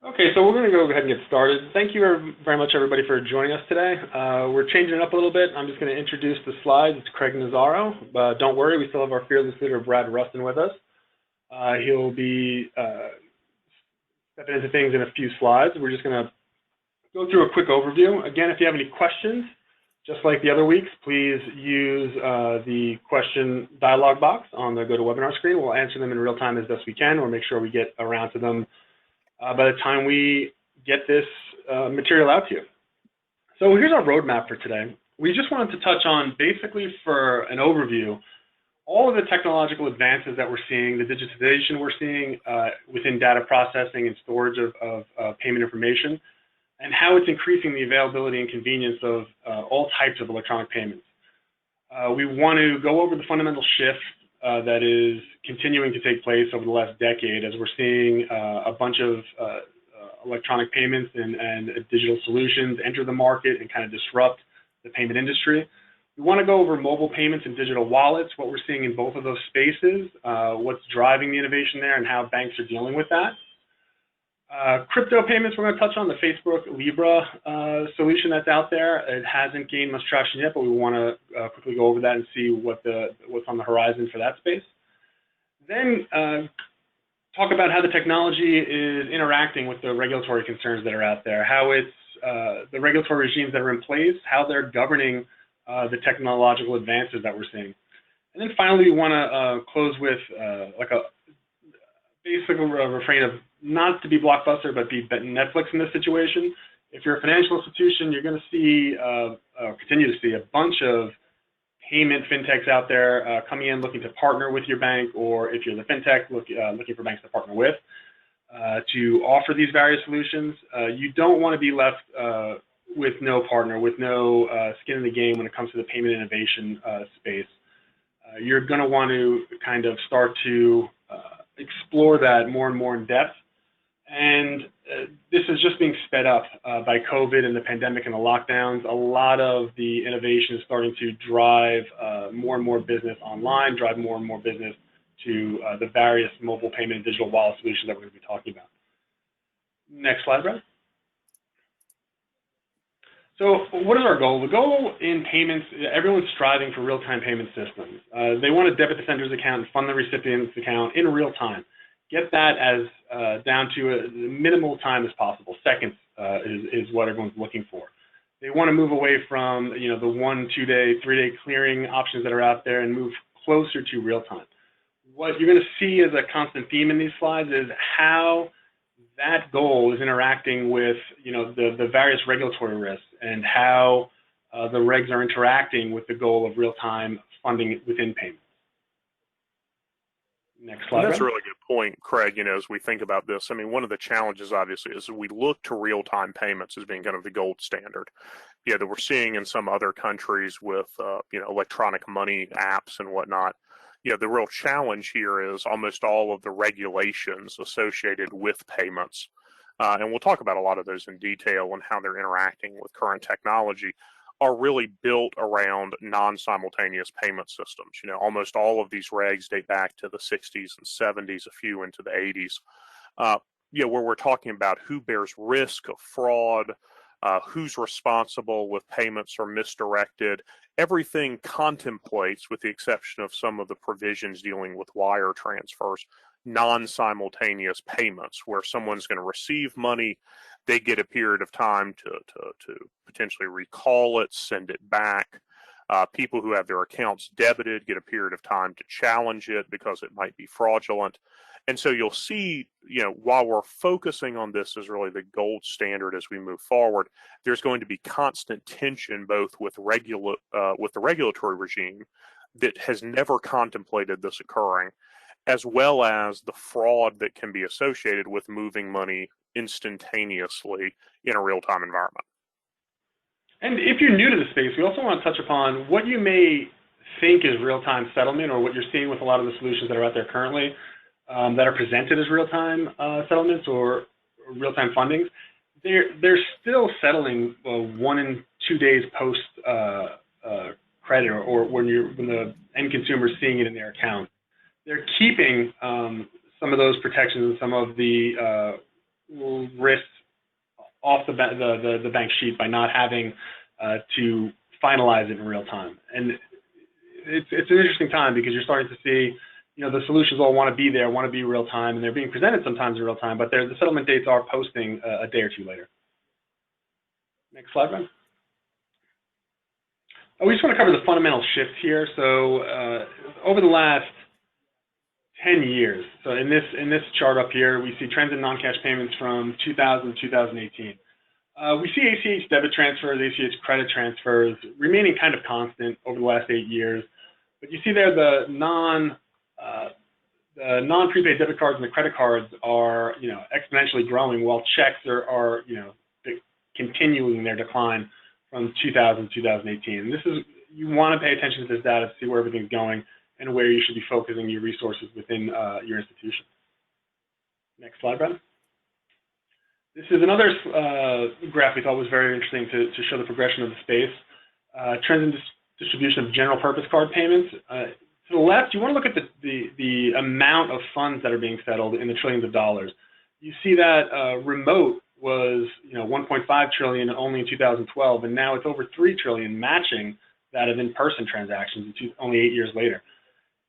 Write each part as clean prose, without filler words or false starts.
Okay, so we're going to go ahead and get started. Thank you very much, everybody, for joining us today. We're changing it up a little bit. I'm just going to introduce the slides. It's Craig Nazzaro. Don't worry, we still have our fearless leader, Brad Rustin, with us. He'll be stepping into things in a few slides. We're just going to go through a quick overview. Again, if you have any questions, just like the other weeks, please use the question dialog box on the GoToWebinar screen. We'll answer them in real time as best we can. We'll make sure we get around to them by the time we get this material out to you. So here's our roadmap for today. We just wanted to touch on, basically for an overview, all of the technological advances that we're seeing, the digitization we're seeing within data processing and storage of payment information, and how it's increasing the availability and convenience of all types of electronic payments. We want to go over the fundamental shift that is continuing to take place over the last decade as we're seeing a bunch of electronic payments and digital solutions enter the market and kind of disrupt the payment industry. We want to go over mobile payments and digital wallets, what we're seeing in both of those spaces, what's driving the innovation there, and how banks are dealing with that. Crypto payments, we're going to touch on the Facebook Libra solution that's out there. It hasn't gained much traction yet, but we want to quickly go over that and see what's on the horizon for that space. Then talk about how the technology is interacting with the regulatory concerns that are out there, how it's the regulatory regimes that are in place, how they're governing the technological advances that we're seeing. And then finally, we want to close with like a basic refrain of not to be Blockbuster, but be Netflix in this situation. If you're a financial institution, you're going to see, continue to see a bunch of payment fintechs out there coming in looking to partner with your bank, or if you're the fintech, looking for banks to partner with to offer these various solutions. You don't want to be left with no partner, with no skin in the game when it comes to the payment innovation space. You're going to want to kind of start to explore that more and more in depth. And this is just being sped up by COVID and the pandemic and the lockdowns. A lot of the innovation is starting to drive more and more business online, drive more and more business to the various mobile payment and digital wallet solutions that we're going to be talking about. Next slide, Brad. So what is our goal? The goal in payments, everyone's striving for real-time payment systems. They want to debit the sender's account and fund the recipient's account in real time. Get that as down to a minimal time as possible. Seconds is what everyone's looking for. They want to move away from the 1, 2 day, 3 day clearing options that are out there and move closer to real time. What you're going to see as a constant theme in these slides is how that goal is interacting with the various regulatory risks and how the regs are interacting with the goal of real time funding within payments. Next slide. And that's a really good point, Craig. As we think about this, I mean, one of the challenges, obviously, is we look to real-time payments as being kind of the gold standard. That we're seeing in some other countries with, electronic money apps and whatnot. The real challenge here is almost all of the regulations associated with payments. And we'll talk about a lot of those in detail and how they're interacting with current technology, are really built around non-simultaneous payment systems. Almost all of these regs date back to the 60s and 70s, a few into the 80s, where we're talking about who bears risk of fraud, who's responsible if payments are misdirected. Everything contemplates, with the exception of some of the provisions dealing with wire transfers, non-simultaneous payments, where someone's going to receive money, they get a period of time to potentially recall it, send it back. People who have their accounts debited get a period of time to challenge it because it might be fraudulent. And so you'll see, while we're focusing on this as really the gold standard as we move forward, there's going to be constant tension both with the regulatory regime that has never contemplated this occurring, as well as the fraud that can be associated with moving money instantaneously in a real-time environment. And if you're new to the space, we also want to touch upon what you may think is real-time settlement, or what you're seeing with a lot of the solutions that are out there currently that are presented as real-time settlements or real-time fundings. They're still settling 1 and 2 days post credit, or when the end consumer is seeing it in their account. They're keeping some of those protections and some of the risks off the bank sheet by not having to finalize it in real time. And it's an interesting time because you're starting to see, the solutions all want to be there, want to be real time, and they're being presented sometimes in real time, but the settlement dates are posting a day or two later. Next slide, Ben. We just want to cover the fundamental shift here. So over the last 10 years, so in this chart up here, we see trends in non-cash payments from 2000 to 2018. We see ACH debit transfers, ACH credit transfers remaining kind of constant over the last 8 years. But you see there the non-prepaid debit cards and the credit cards are exponentially growing, while checks are continuing their decline from 2000 to 2018. And you want to pay attention to this data to see where everything's going and where you should be focusing your resources within your institution. Next slide, Brad. This is another graph we thought was very interesting to show the progression of the space. Trends in distribution of general purpose card payments. To the left, you want to look at the amount of funds that are being settled in the trillions of dollars. You see that remote was 1.5 trillion only in 2012, and now it's over 3 trillion, matching that of in-person transactions only 8 years later.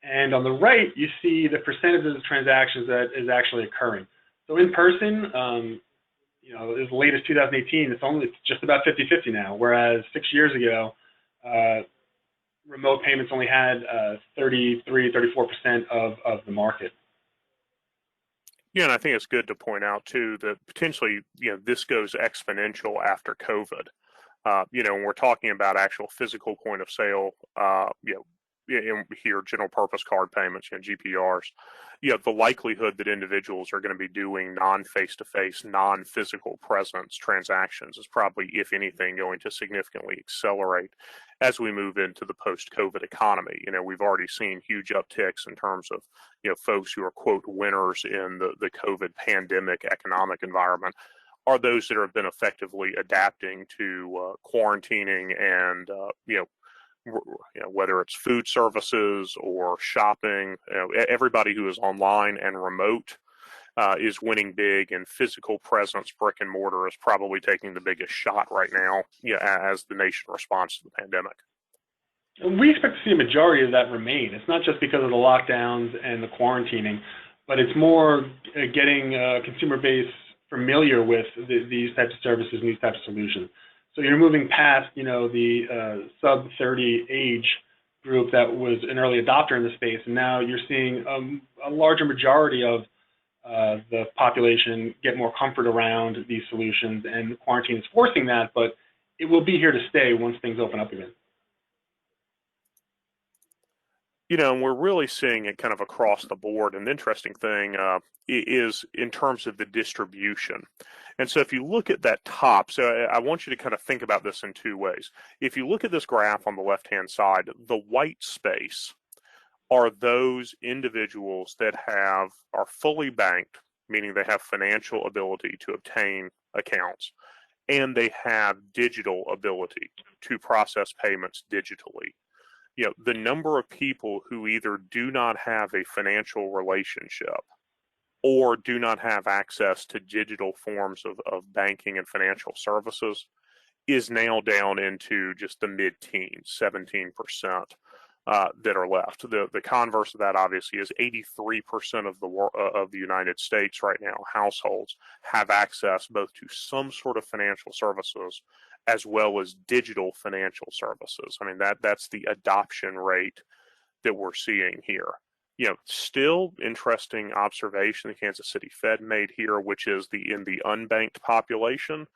And on the right, you see the percentages of transactions that is actually occurring. So in person, as late as 2018, it's just about 50-50 now, whereas 6 years ago, remote payments only had 33-34% of the market. Yeah, and I think it's good to point out too that potentially, this goes exponential after COVID. When we're talking about actual physical point of sale, here general purpose card payments, GPRs, the likelihood that individuals are going to be doing non-face-to-face, non-physical presence transactions is probably, if anything, going to significantly accelerate as we move into the post-COVID economy. We've already seen huge upticks in terms of, folks who are, quote, winners in the COVID pandemic economic environment are those that have been effectively adapting to quarantining and, whether it's food services or shopping, everybody who is online and remote is winning big, and physical presence, brick and mortar, is probably taking the biggest shot right now as the nation responds to the pandemic. We expect to see a majority of that remain. It's not just because of the lockdowns and the quarantining, but it's more getting consumer base familiar with these types of services and these types of solutions. So you're moving past, the sub-30 age group that was an early adopter in the space, and now you're seeing a larger majority of the population get more comfort around these solutions, and quarantine is forcing that, but it will be here to stay once things open up again. And we're really seeing it kind of across the board. And the interesting thing is in terms of the distribution. And so if you look at that top, so I want you to kind of think about this in two ways. If you look at this graph on the left-hand side, the white space are those individuals that are fully banked, meaning they have financial ability to obtain accounts, and they have digital ability to process payments digitally. The number of people who either do not have a financial relationship or do not have access to digital forms of banking and financial services is now down into just the mid-teens, 17% that are left. The converse of that, obviously, is 83% of the United States right now, households, have access both to some sort of financial services as well as digital financial services. I mean, that's the adoption rate that we're seeing here. Still interesting observation the Kansas City Fed made here, which is in the unbanked population.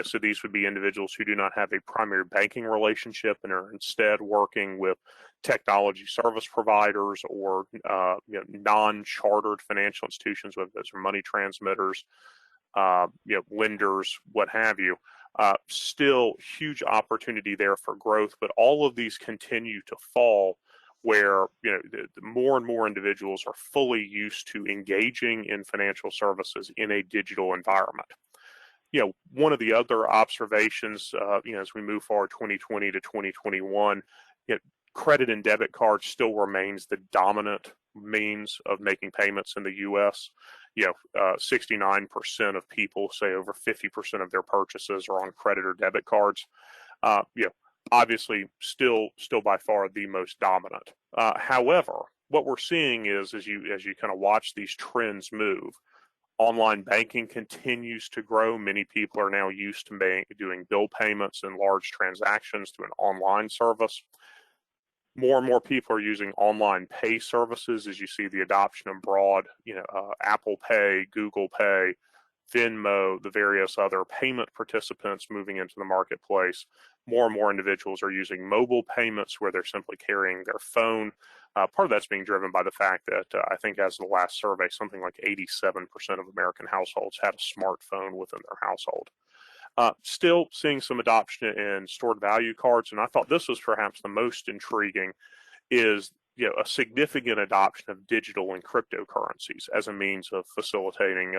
So these would be individuals who do not have a primary banking relationship and are instead working with technology service providers or non-chartered financial institutions, whether those are money transmitters, lenders, what have you. Still huge opportunity there for growth, but all of these continue to fall where more and more individuals are fully used to engaging in financial services in a digital environment. One of the other observations, as we move forward 2020 to 2021, credit and debit cards still remains the dominant means of making payments in the U.S. 69% of people say over 50% of their purchases are on credit or debit cards. Obviously still by far the most dominant. However, what we're seeing is as you kind of watch these trends move, online banking continues to grow. Many people are now used to doing bill payments and large transactions through an online service. More and more people are using online pay services as you see the adoption of broad, Apple Pay, Google Pay, Venmo, the various other payment participants moving into the marketplace. More and more individuals are using mobile payments where they're simply carrying their phone. Part of that's being driven by the fact that I think as of the last survey, something like 87% of American households had a smartphone within their household. Still seeing some adoption in stored value cards, and I thought this was perhaps the most intriguing, is a significant adoption of digital and cryptocurrencies as a means of facilitating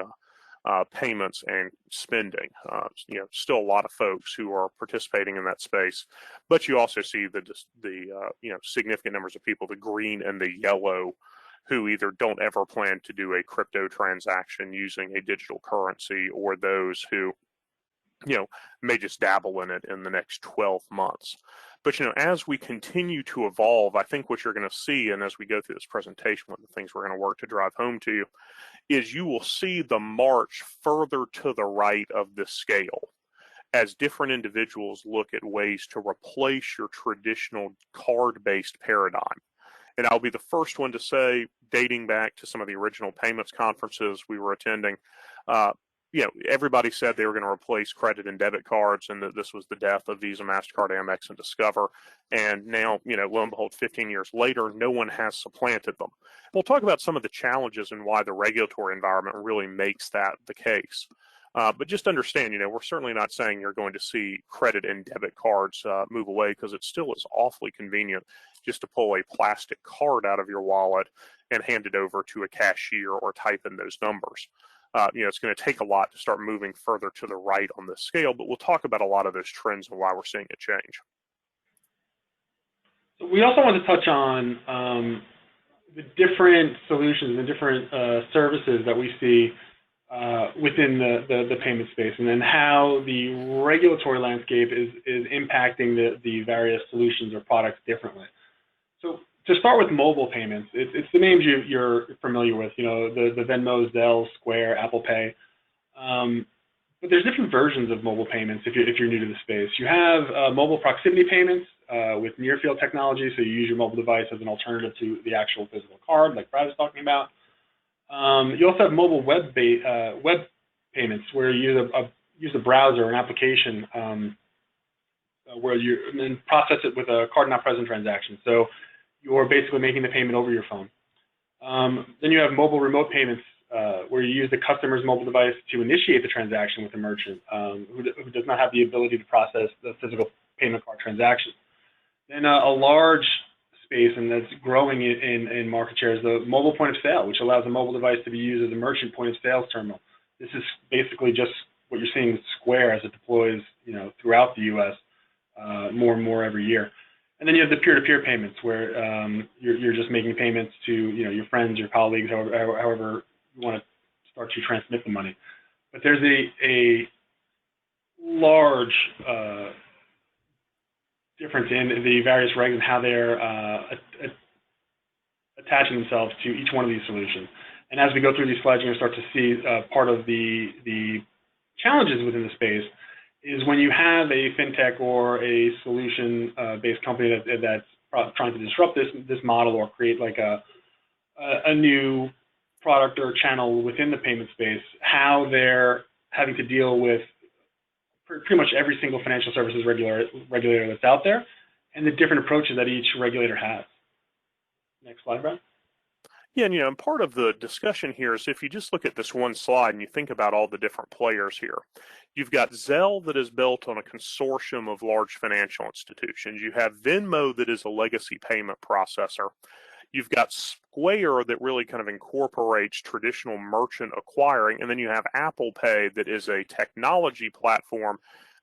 payments and spending. Still a lot of folks who are participating in that space, but you also see the significant numbers of people, the green and the yellow, who either don't ever plan to do a crypto transaction using a digital currency, or those who may just dabble in it in the next 12 months. But, as we continue to evolve, I think what you're going to see, and as we go through this presentation, one of the things we're going to work to drive home to you, is you will see the march further to the right of the scale as different individuals look at ways to replace your traditional card-based paradigm. And I'll be the first one to say, dating back to some of the original payments conferences we were attending, everybody said they were going to replace credit and debit cards, and that this was the death of Visa, MasterCard, Amex, and Discover. And now, lo and behold, 15 years later, no one has supplanted them. We'll talk about some of the challenges and why the regulatory environment really makes that the case. But just understand, we're certainly not saying you're going to see credit and debit cards move away, because it still is awfully convenient just to pull a plastic card out of your wallet and hand it over to a cashier or type in those numbers. It's going to take a lot to start moving further to the right on this scale, but we'll talk about a lot of those trends and why we're seeing a change. We also want to touch on the different solutions and different services that we see within the payment space, and then how the regulatory landscape is impacting the various solutions or products differently. So to start with mobile payments, it's the names you're familiar with, the Venmo, Zelle, Square, Apple Pay. But there's different versions of mobile payments if you're new to the space. You have mobile proximity payments with near-field technology, so you use your mobile device as an alternative to the actual physical card, like Brad was talking about. You also have mobile web payments, where you use a browser or an application where you then process it with a card not present transaction. So you're basically making the payment over your phone. Then you have mobile remote payments, where you use the customer's mobile device to initiate the transaction with the merchant who does not have the ability to process the physical payment card transaction. Then a large space, and that's growing in market share, is the mobile point of sale, which allows a mobile device to be used as a merchant point of sales terminal. This is basically just what you're seeing with Square as it deploys throughout the U.S. More and more every year. And then you have the peer-to-peer payments, where you're just making payments to your friends, your colleagues, however you want to start to transmit the money. But there's a large difference in the various regs and how they're attaching themselves to each one of these solutions. And as we go through these slides, you're going to start to see part of the challenges within the space is when you have a fintech or a solution-based company that's trying to disrupt this model or create like a new product or channel within the payment space, how they're having to deal with pretty much every single financial services regulator that's out there, and the different approaches that each regulator has. Next slide, Brad. Yeah, and part of the discussion here is if you just look at this one slide and you think about all the different players here, you've got Zelle that is built on a consortium of large financial institutions. You have Venmo that is a legacy payment processor. You've got Square that really kind of incorporates traditional merchant acquiring, and then you have Apple Pay that is a technology platform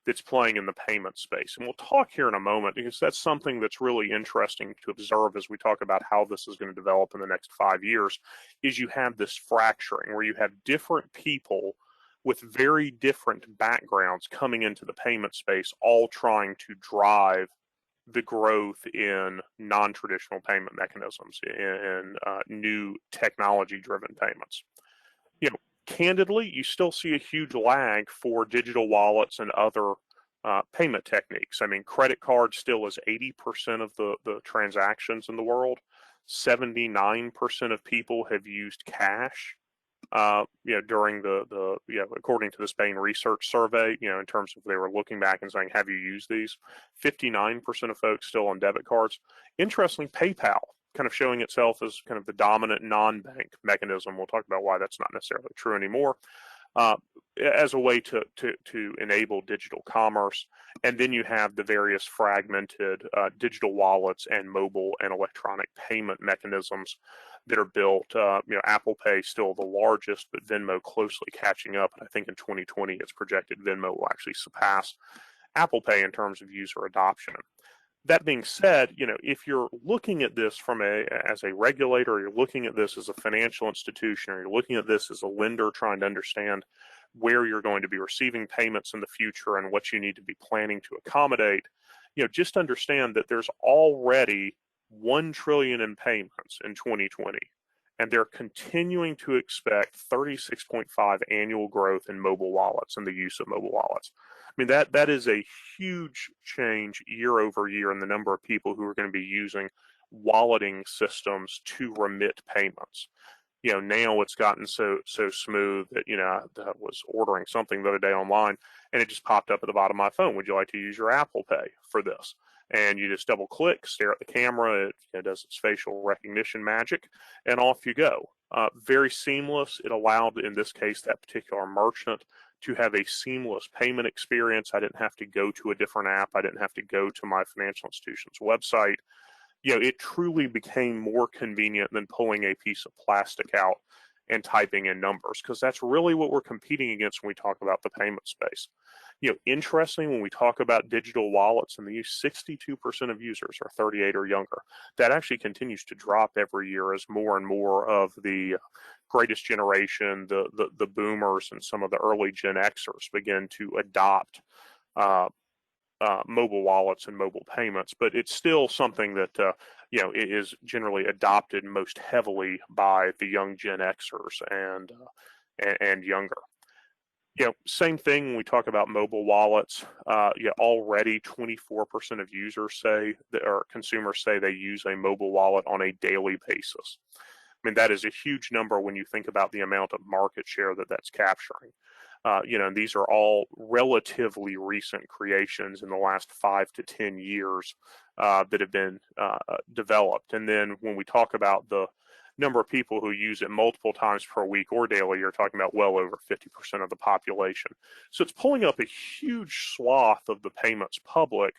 that's playing in the payment space. And we'll talk here in a moment because that's something that's really interesting to observe as we talk about how this is going to develop in the next 5 years, is you have this fracturing where you have different people with very different backgrounds coming into the payment space, all trying to drive the growth in non-traditional payment mechanisms, in new technology-driven payments. You know, candidly, you still see a huge lag for digital wallets and other payment techniques. I mean, credit card still is 80% of the transactions in the world. 79% of people have used cash. During according to the Spain research survey, in terms of they were looking back and saying, have you used these? 59% of folks still on debit cards. Interestingly, PayPal kind of showing itself as kind of the dominant non-bank mechanism. We'll talk about why that's not necessarily true anymore, as a way to enable digital commerce. And then you have the various fragmented digital wallets and mobile and electronic payment mechanisms that are built. Apple Pay still the largest, but Venmo closely catching up. And I think in 2020, it's projected Venmo will actually surpass Apple Pay in terms of user adoption. That being said, if you're looking at this as a regulator, or you're looking at this as a financial institution, or you're looking at this as a lender trying to understand where you're going to be receiving payments in the future and what you need to be planning to accommodate, just understand that there's already $1 trillion in payments in 2020, and they're continuing to expect 36.5 annual growth in mobile wallets and the use of mobile wallets. I mean, that is a huge change year over year in the number of people who are going to be using walleting systems to remit payments. Now it's gotten so smooth that, I was ordering something the other day online and it just popped up at the bottom of my phone. Would you like to use your Apple Pay for this? And you just double click, stare at the camera, it does its facial recognition magic, and off you go. Very seamless. It allowed, in this case, that particular merchant to have a seamless payment experience. I didn't have to go to a different app. I didn't have to go to my financial institution's website. It truly became more convenient than pulling a piece of plastic out and typing in numbers, because that's really what we're competing against when we talk about the payment space. Interesting, when we talk about digital wallets and the use, 62% of users are 38 or younger. That actually continues to drop every year as more and more of the greatest generation, the boomers and some of the early Gen Xers begin to adopt mobile wallets and mobile payments. But it's still something that it is generally adopted most heavily by the young Gen Xers and younger. Same thing when we talk about mobile wallets. Already 24% of users or consumers say they use a mobile wallet on a daily basis. I mean, that is a huge number when you think about the amount of market share that's capturing. And these are all relatively recent creations in the last 5 to 10 years that have been developed. And then when we talk about the number of people who use it multiple times per week or daily, you're talking about well over 50% of the population. So it's pulling up a huge swath of the payments public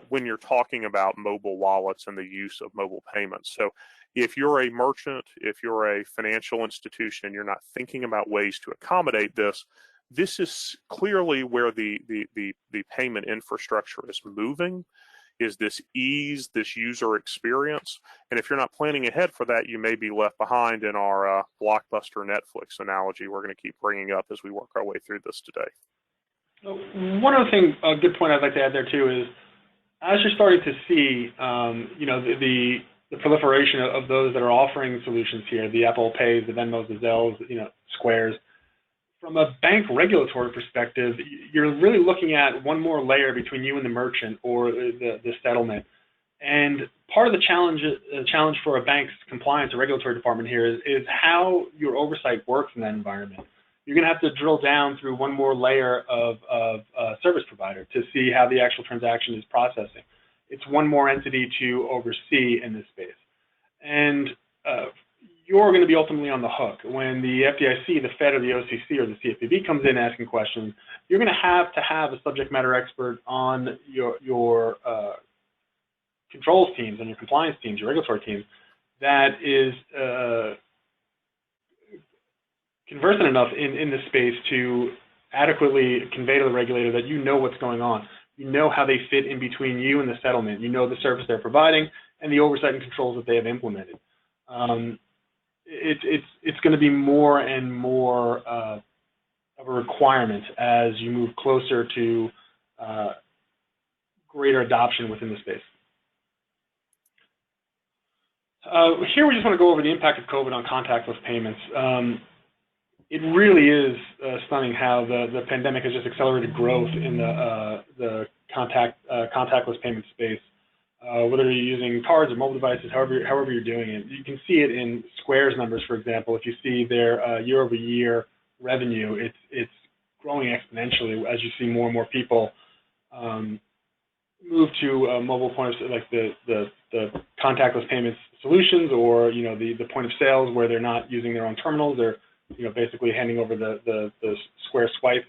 when you're talking about mobile wallets and the use of mobile payments. So if you're a merchant, if you're a financial institution, and you're not thinking about ways to accommodate this, this is clearly where the payment infrastructure is moving, is this ease, this user experience. And if you're not planning ahead for that, you may be left behind in our Blockbuster Netflix analogy we're going to keep bringing up as we work our way through this today. One other thing, a good point I'd like to add there too is, as you're starting to see, the proliferation of those that are offering solutions here, the Apple Pays, the Venmos, the Zelles, Squares. From a bank regulatory perspective, you're really looking at one more layer between you and the merchant or the settlement. And part of the challenge for a bank's compliance or regulatory department here is how your oversight works in that environment. You're going to have to drill down through one more layer of service provider to see how the actual transaction is processing. It's one more entity to oversee in this space. And you're going to be ultimately on the hook. When the FDIC, the Fed, or the OCC, or the CFPB comes in asking questions, you're going to have a subject matter expert on your controls teams and your compliance teams, your regulatory teams, that is conversant enough in this space to adequately convey to the regulator that you know what's going on. You know how they fit in between you and the settlement. You know the service they're providing and the oversight and controls that they have implemented. It's going to be more and more of a requirement as you move closer to greater adoption within the space. Here we just want to go over the impact of COVID on contactless payments. It really is stunning how the pandemic has just accelerated growth in the contactless payment space. Whether you're using cards or mobile devices, however you're doing it. You can see it in Square's numbers, for example. If you see their year-over-year revenue, it's growing exponentially as you see more and more people move to mobile point of, like the contactless payments solutions, or the point of sales where they're not using their own terminals. They're basically handing over the Square swipe.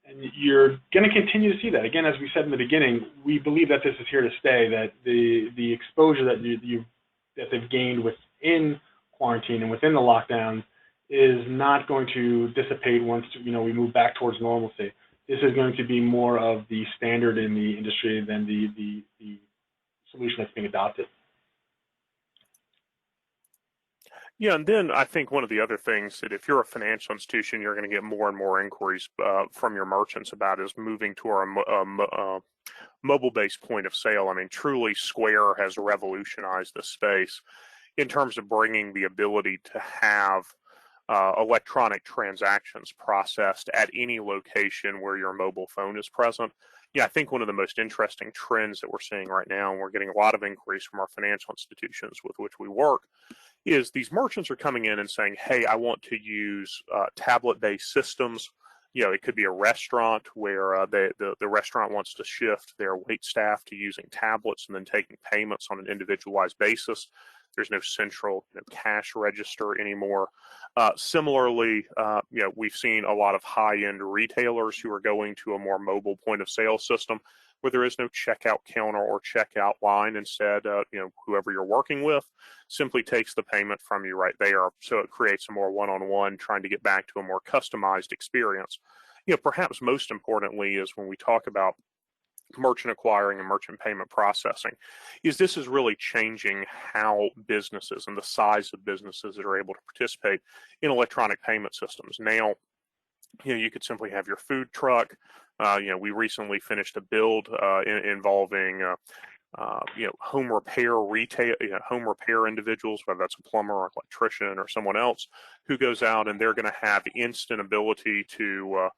And you're going to continue to see that. Again, as we said in the beginning, we believe that this is here to stay, that the exposure that they've gained within quarantine and within the lockdowns is not going to dissipate once we move back towards normalcy. This is going to be more of the standard in the industry than the solution that's being adopted. Yeah, and then I think one of the other things that if you're a financial institution, you're going to get more and more inquiries from your merchants about is moving to our mobile-based point of sale. I mean, truly, Square has revolutionized the space in terms of bringing the ability to have electronic transactions processed at any location where your mobile phone is present. Yeah, I think one of the most interesting trends that we're seeing right now, and we're getting a lot of inquiries from our financial institutions with which we work, is these merchants are coming in and saying, hey, I want to use tablet-based systems. It could be a restaurant where the restaurant wants to shift their wait staff to using tablets and then taking payments on an individualized basis. There's no central cash register anymore. Similarly, we've seen a lot of high-end retailers who are going to a more mobile point of sale system where there is no checkout counter or checkout line. Instead, whoever you're working with simply takes the payment from you right there. So it creates a more one-on-one, trying to get back to a more customized experience. Perhaps most importantly is when we talk about merchant acquiring and merchant payment processing, this is really changing how businesses and the size of businesses that are able to participate in electronic payment systems. Now, you could simply have your food truck. We recently finished a build involving home repair home repair individuals, whether that's a plumber or electrician or someone else who goes out, and they're going to have instant ability to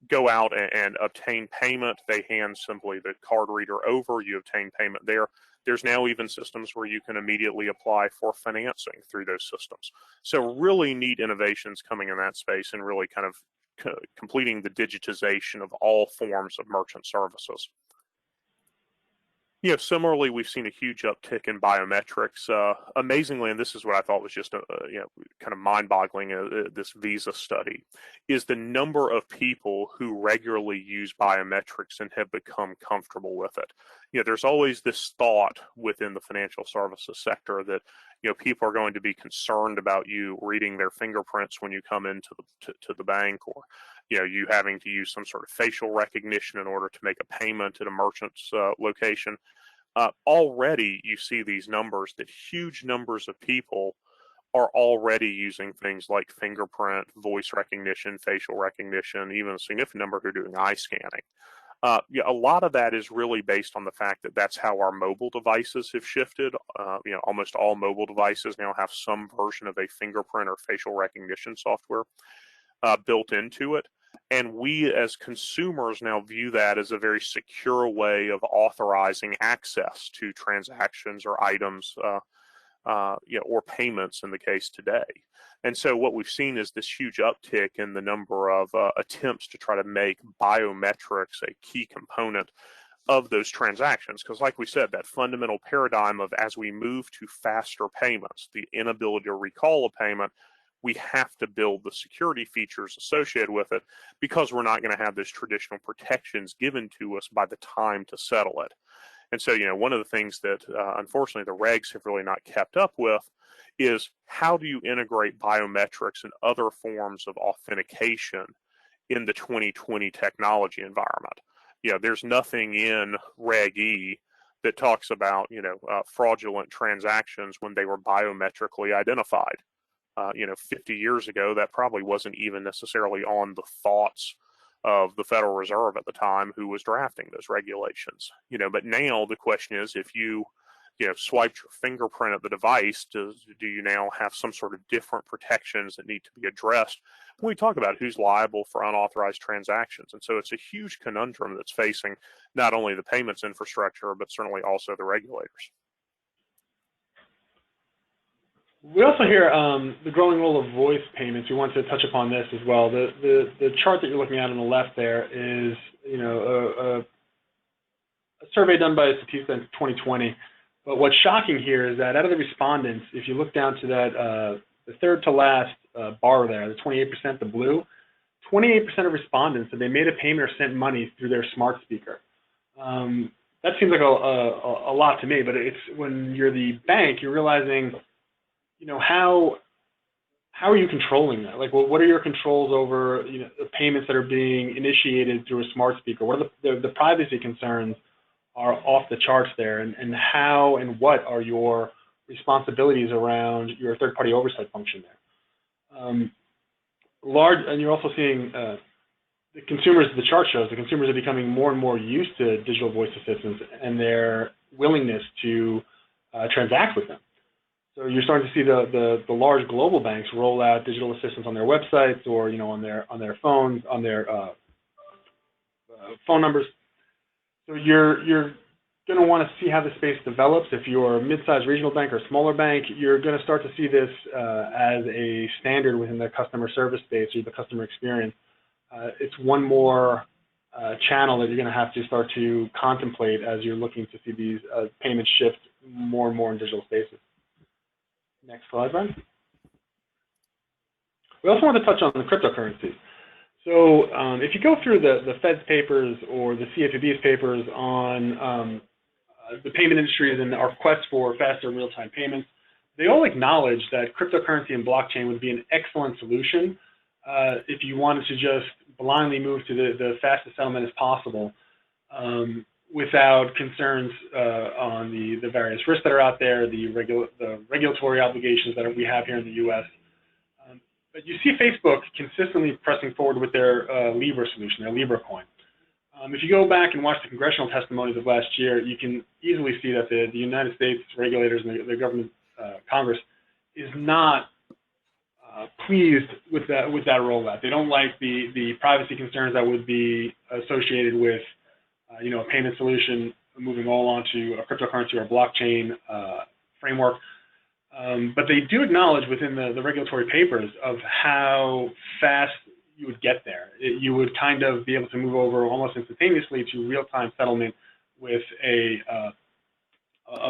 go out and obtain payment. They hand simply the card reader over, you obtain payment there. There's now even systems where you can immediately apply for financing through those systems. So really neat innovations coming in that space, and really kind of completing the digitization of all forms of merchant services. Similarly, we've seen a huge uptick in biometrics. Amazingly, and this is what I thought was just kind of mind-boggling, this Visa study, is the number of people who regularly use biometrics and have become comfortable with it. There's always this thought within the financial services sector that people are going to be concerned about you reading their fingerprints when you come into the bank, or you having to use some sort of facial recognition in order to make a payment at a merchant's location. Already you see these numbers that huge numbers of people are already using things like fingerprint, voice recognition, facial recognition, even a significant number who are doing eye scanning. A lot of that is really based on the fact that that's how our mobile devices have shifted. Almost all mobile devices now have some version of a fingerprint or facial recognition software built into it. And we as consumers now view that as a very secure way of authorizing access to transactions or items, or payments in the case today. And so what we've seen is this huge uptick in the number of attempts to try to make biometrics a key component of those transactions. Because like we said, that fundamental paradigm of as we move to faster payments, the inability to recall a payment, we have to build the security features associated with it, because we're not going to have those traditional protections given to us by the time to settle it. And so, one of the things that unfortunately the regs have really not kept up with is how do you integrate biometrics and other forms of authentication in the 2020 technology environment. There's nothing in Reg E that talks about, fraudulent transactions when they were biometrically identified. 50 years ago, that probably wasn't even necessarily on the thoughts of the Federal Reserve at the time who was drafting those regulations. But now the question is, if you swiped your fingerprint at the device, do you now have some sort of different protections that need to be addressed when we talk about who's liable for unauthorized transactions? And so it's a huge conundrum that's facing not only the payments infrastructure, but certainly also the regulators. We also hear the growing role of voice payments. We want to touch upon this as well. The chart that you're looking at on the left there is, a survey done by Statista in 2020. But what's shocking here is that out of the respondents, if you look down to that, the third to last bar there, the 28%, the blue, 28% of respondents said they made a payment or sent money through their smart speaker. That seems like a lot to me, but it's when you're the bank, you're realizing, how are you controlling that? Like, what are your controls over, the payments that are being initiated through a smart speaker? What are the privacy concerns are off the charts there, and how and what are your responsibilities around your third-party oversight function there? And you're also seeing the consumers, the chart shows, the consumers are becoming more and more used to digital voice assistants and their willingness to transact with them. So you're starting to see the large global banks roll out digital assistants on their websites or on their phones, on their phone numbers. So you're going to want to see how the space develops. If you're a mid-sized regional bank or a smaller bank, you're going to start to see this as a standard within the customer service space or the customer experience. It's one more channel that you're going to have to start to contemplate as you're looking to see these payments shift more and more in digital spaces. Next slide, Brian. We also want to touch on the cryptocurrencies. So if you go through the Fed's papers or the CFPB's papers on the payment industries and our quest for faster real-time payments, they all acknowledge that cryptocurrency and blockchain would be an excellent solution if you wanted to just blindly move to the fastest settlement as possible without concerns on the various risks that are out there, the regulatory obligations that we have here in the U.S. But you see Facebook consistently pressing forward with their Libra solution, their Libra coin. If you go back and watch the congressional testimonies of last year, you can easily see that the United States regulators and the government, Congress, is not pleased with that rollout. They don't like the privacy concerns that would be associated with a payment solution moving all onto a cryptocurrency or a blockchain framework. But they do acknowledge within the regulatory papers of how fast you would get there. You would kind of be able to move over almost instantaneously to real-time settlement with a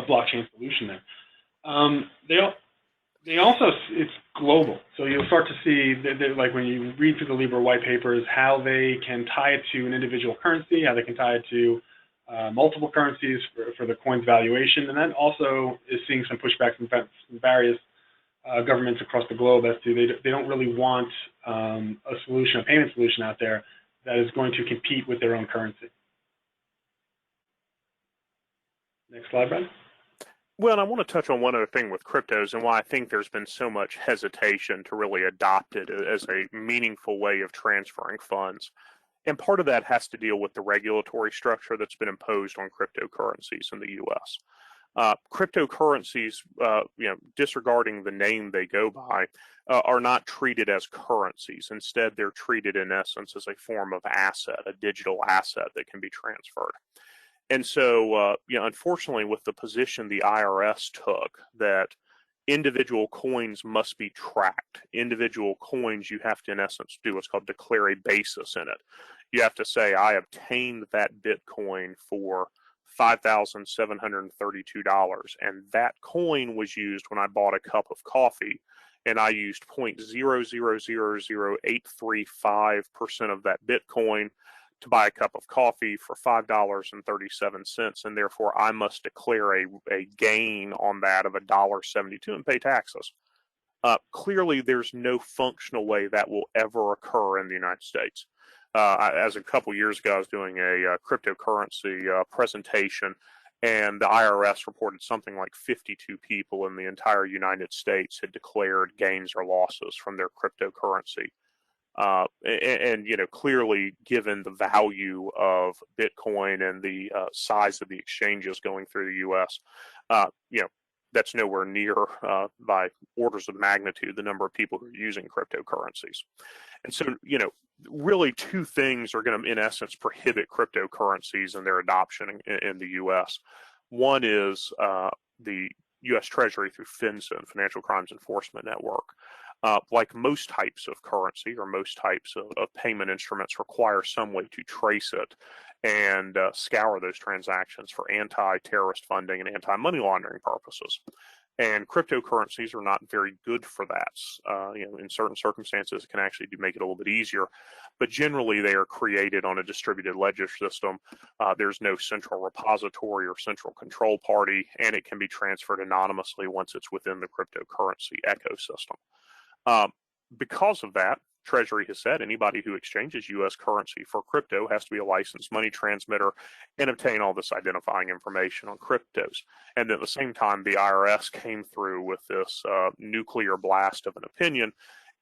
blockchain solution there. They also, it's global. So you'll start to see, like when you read through the Libra white papers, how they can tie it to an individual currency, how they can tie it to multiple currencies for the coin's valuation, and then also is seeing some pushback from various governments across the globe as to they don't really want a payment solution out there that is going to compete with their own currency. Next slide, Brad. Well, and I want to touch on one other thing with cryptos and why I think there's been so much hesitation to really adopt it as a meaningful way of transferring funds. And part of that has to deal with the regulatory structure that's been imposed on cryptocurrencies in the U.S. Cryptocurrencies, disregarding the name they go by, are not treated as currencies. Instead, they're treated in essence as a form of asset, a digital asset that can be transferred. And so, unfortunately, with the position the IRS took that individual coins must be tracked. Individual coins, you have to, in essence, do what's called declare a basis in it. You have to say, I obtained that Bitcoin for $5,732, and that coin was used when I bought a cup of coffee, and I used 0.0000835% of that Bitcoin to buy a cup of coffee for $5.37, and therefore I must declare a gain on that of $1.72 and pay taxes. Clearly, there's no functional way that will ever occur in the United States. As a couple years ago, I was doing a cryptocurrency presentation, and the IRS reported something like 52 people in the entire United States had declared gains or losses from their cryptocurrency. And you know, clearly, given the value of Bitcoin and the size of the exchanges going through the U.S., you know, that's nowhere near by orders of magnitude the number of people who are using cryptocurrencies. And so, you know, really two things are going to, in essence, prohibit cryptocurrencies and their adoption in the U.S. One is the U.S. Treasury through FinCEN, Financial Crimes Enforcement Network. Like most types of currency or most types of payment instruments, require some way to trace it and scour those transactions for anti-terrorist funding and anti-money laundering purposes. And cryptocurrencies are not very good for that. You know, in certain circumstances, it can actually make it a little bit easier, but generally they are created on a distributed ledger system. There's no central repository or central control party, and it can be transferred anonymously once it's within the cryptocurrency ecosystem. Because of that, Treasury has said anybody who exchanges U.S. currency for crypto has to be a licensed money transmitter and obtain all this identifying information on cryptos. And at the same time, the IRS came through with this nuclear blast of an opinion,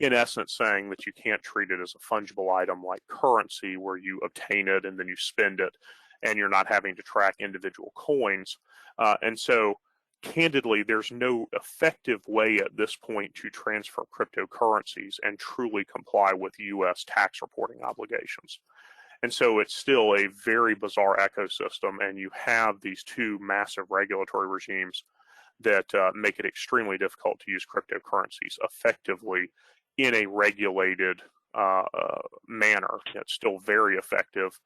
in essence saying that you can't treat it as a fungible item like currency where you obtain it and then you spend it and you're not having to track individual coins. And so candidly, there's no effective way at this point to transfer cryptocurrencies and truly comply with U.S. tax reporting obligations. And so it's still a very bizarre ecosystem, and you have these two massive regulatory regimes that make it extremely difficult to use cryptocurrencies effectively in a regulated manner. It's still very effective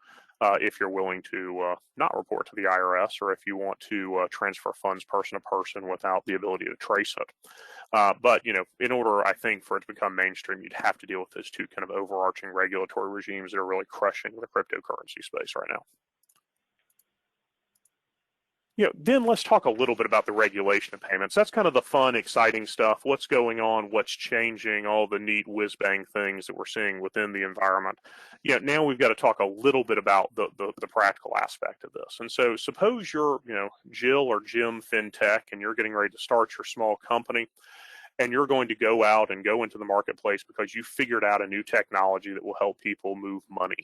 if you're willing to not report to the IRS, or if you want to transfer funds person to person without the ability to trace it. But, you know, in order, I think, for it to become mainstream, you'd have to deal with those two kind of overarching regulatory regimes that are really crushing the cryptocurrency space right now. You know, then let's talk a little bit about the regulation of payments. That's kind of the fun, exciting stuff. What's going on, what's changing, all the neat whiz-bang things that we're seeing within the environment. Yeah, now we've got to talk a little bit about the practical aspect of this. And so suppose you're, you know, Jill or Jim FinTech, and you're getting ready to start your small company, and you're going to go out and go into the marketplace because you figured out a new technology that will help people move money.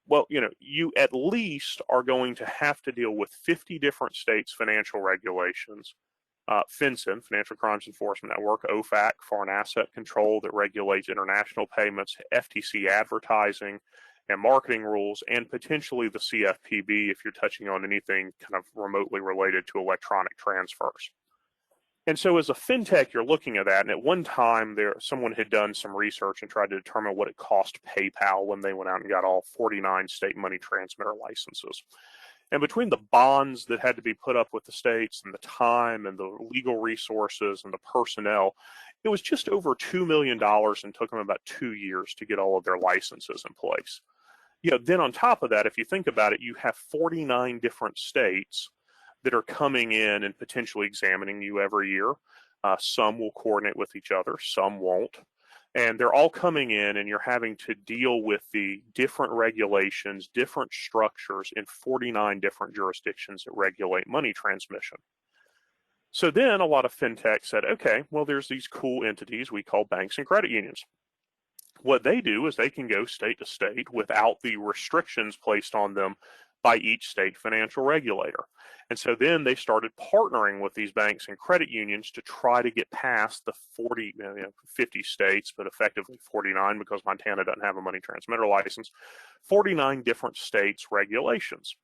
Well, you know, you at least are going to have to deal with 50 different states' financial regulations, FinCEN, Financial Crimes Enforcement Network, OFAC, Foreign Asset Control that regulates international payments, FTC advertising and marketing rules, and potentially the CFPB if you're touching on anything kind of remotely related to electronic transfers. And so as a fintech, you're looking at that, and at one time someone had done some research and tried to determine what it cost PayPal when they went out and got all 49 state money transmitter licenses. And between the bonds that had to be put up with the states and the time and the legal resources and the personnel, it was just over $2 million and took them about 2 years to get all of their licenses in place. You know, then on top of that, if you think about it, you have 49 different states that are coming in and potentially examining you every year. Some will coordinate with each other, some won't. And they're all coming in, and you're having to deal with the different regulations, different structures in 49 different jurisdictions that regulate money transmission. So then a lot of fintech said, okay, well, there's these cool entities we call banks and credit unions. What they do is they can go state to state without the restrictions placed on them by each state financial regulator. And so then they started partnering with these banks and credit unions to try to get past the 50 states, but effectively 49 because Montana doesn't have a money transmitter license, 49 different states' regulations.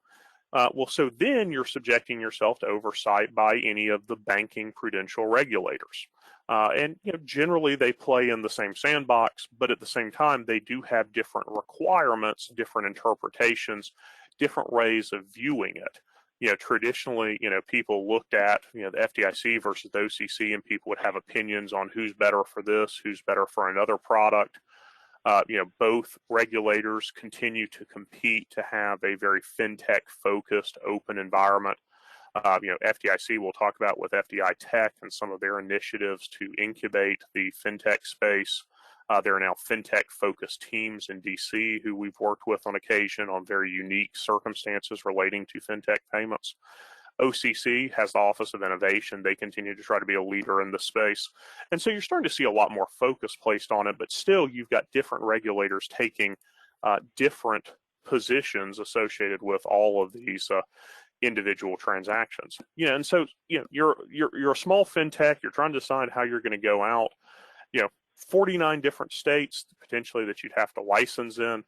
Well, so then you're subjecting yourself to oversight by any of the banking prudential regulators. And you know, generally they play in the same sandbox, but at the same time, they do have different requirements, different interpretations, different ways of viewing it. You know, traditionally, you know, people looked at, you know, the FDIC versus the OCC, and people would have opinions on who's better for this, who's better for another product. You know, both regulators continue to compete to have a very fintech-focused, open environment. FDIC we'll talk about with FDI Tech and some of their initiatives to incubate the fintech space. There are now fintech-focused teams in DC who we've worked with on occasion on very unique circumstances relating to fintech payments. OCC has the Office of Innovation. They continue to try to be a leader in the space. And so you're starting to see a lot more focus placed on it, but still you've got different regulators taking different positions associated with all of these individual transactions. And so you're a small fintech, you're trying to decide how you're going to go out, 49 different states potentially that you'd have to license in.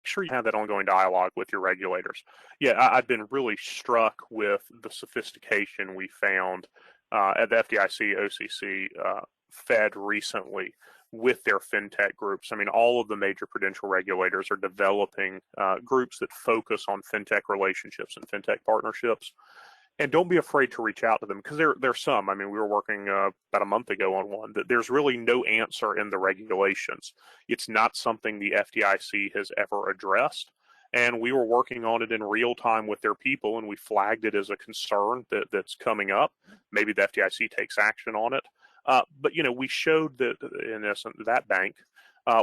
sure you have that ongoing dialogue with your regulators. Yeah, I've been really struck with the sophistication we found at the FDIC, OCC, Fed recently with their fintech groups. I mean, all of the major prudential regulators are developing groups that focus on fintech relationships and fintech partnerships. And don't be afraid to reach out to them, because there's some. I mean, we were working about a month ago on one that there's really no answer in the regulations. It's not something the FDIC has ever addressed. And we were working on it in real time with their people, and we flagged it as a concern that's coming up. Maybe the FDIC takes action on it. But, you know, we showed that, in essence, that bank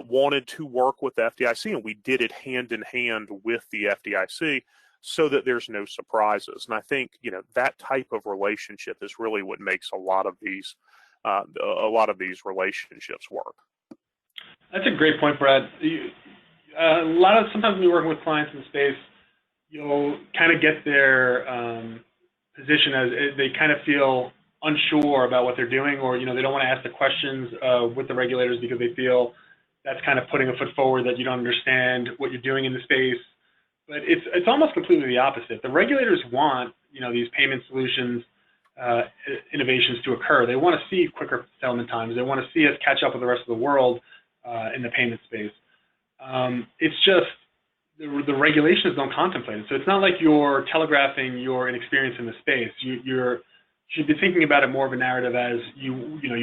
wanted to work with the FDIC, and we did it hand in hand with the FDIC, so that there's no surprises. And I think, you know, that type of relationship is really what makes a lot of these relationships work. That's a great point, Brad. Sometimes when you're working with clients in the space, you'll kind of get their position as they kind of feel unsure about what they're doing, or, you know, they don't want to ask the questions with the regulators because they feel that's kind of putting a foot forward, that you don't understand what you're doing in the space. But it's almost completely the opposite. The regulators want, you know, these payment solutions innovations to occur. They want to see quicker settlement times. They want to see us catch up with the rest of the world in the payment space. It's just the regulations don't contemplate it. So it's not like you're telegraphing your inexperience in the space. You should be thinking about it more of a narrative as you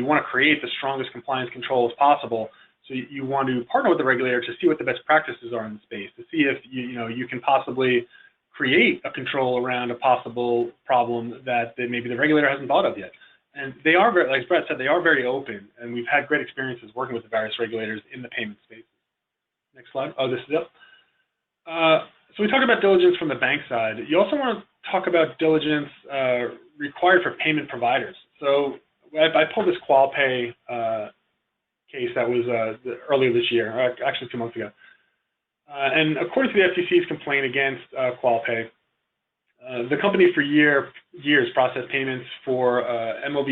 want to create the strongest compliance control as possible. So you want to partner with the regulator to see what the best practices are in the space, to see if you can possibly create a control around a possible problem that maybe the regulator hasn't thought of yet. And they are very, like Brett said, they are very open, and we've had great experiences working with the various regulators in the payment space. Next slide. Oh, this is it. So we talked about diligence from the bank side. You also want to talk about diligence required for payment providers. So I pulled this QualPay case that was earlier this year, actually 2 months ago. And according to the FTC's complaint against QualPay, the company for years processed payments for MOB,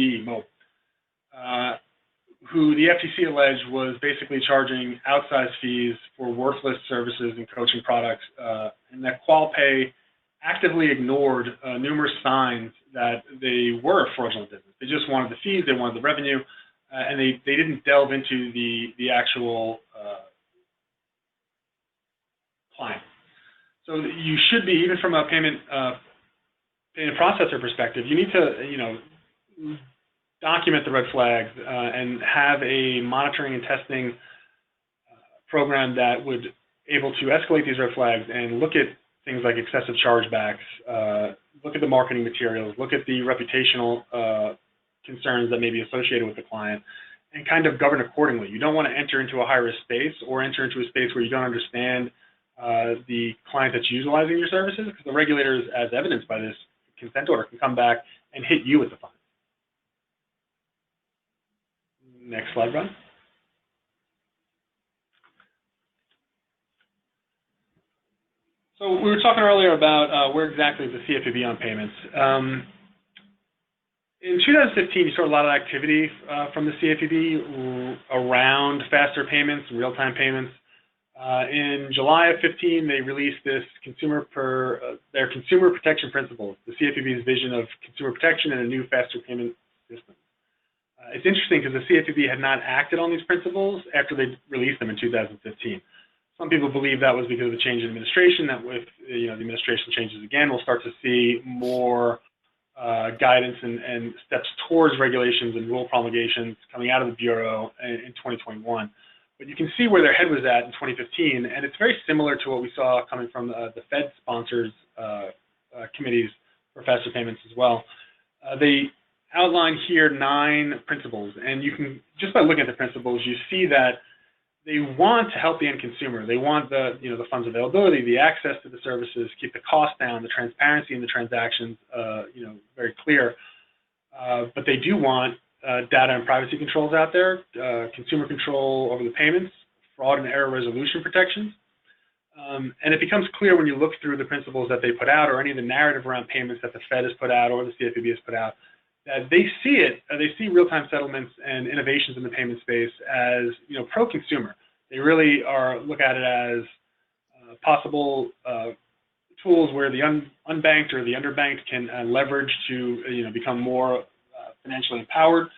who the FTC alleged was basically charging outsized fees for worthless services and coaching products, and that QualPay actively ignored numerous signs that they were a fraudulent business. They just wanted the fees, they wanted the revenue, and they didn't delve into the actual client. So you should be, even from a payment processor perspective, you need to document the red flags and have a monitoring and testing program that would able to escalate these red flags and look at things like excessive chargebacks, look at the marketing materials, look at the reputational concerns that may be associated with the client, and kind of govern accordingly. You don't want to enter into a high-risk space or enter into a space where you don't understand the client that's utilizing your services, because the regulators, as evidenced by this consent order, can come back and hit you with the fine. Next slide, Ron. So we were talking earlier about where exactly is the CFPB on payments. In 2015, you saw a lot of activity from the CFPB around faster payments and real-time payments. In July of 15, they released this their consumer protection principles, the CFPB's vision of consumer protection and a new faster payment system. It's interesting because the CFPB had not acted on these principles after they released them in 2015. Some people believe that was because of the change in administration, that with the administration changes again, we'll start to see more guidance and steps towards regulations and rule promulgations coming out of the Bureau in 2021. But you can see where their head was at in 2015, and it's very similar to what we saw coming from the Fed sponsors committees for faster payments as well. They outline here 9 principles, and you can, just by looking at the principles, you see that they want to help the end consumer. They want the funds availability, the access to the services, keep the cost down, the transparency in the transactions, very clear. But they do want data and privacy controls out there, consumer control over the payments, fraud and error resolution protections. And it becomes clear when you look through the principles that they put out, or any of the narrative around payments that the Fed has put out or the CFPB has put out, that they see real-time settlements and innovations in the payment space as pro-consumer. They really look at it as possible tools where the unbanked or the underbanked can leverage to become more financially empowered,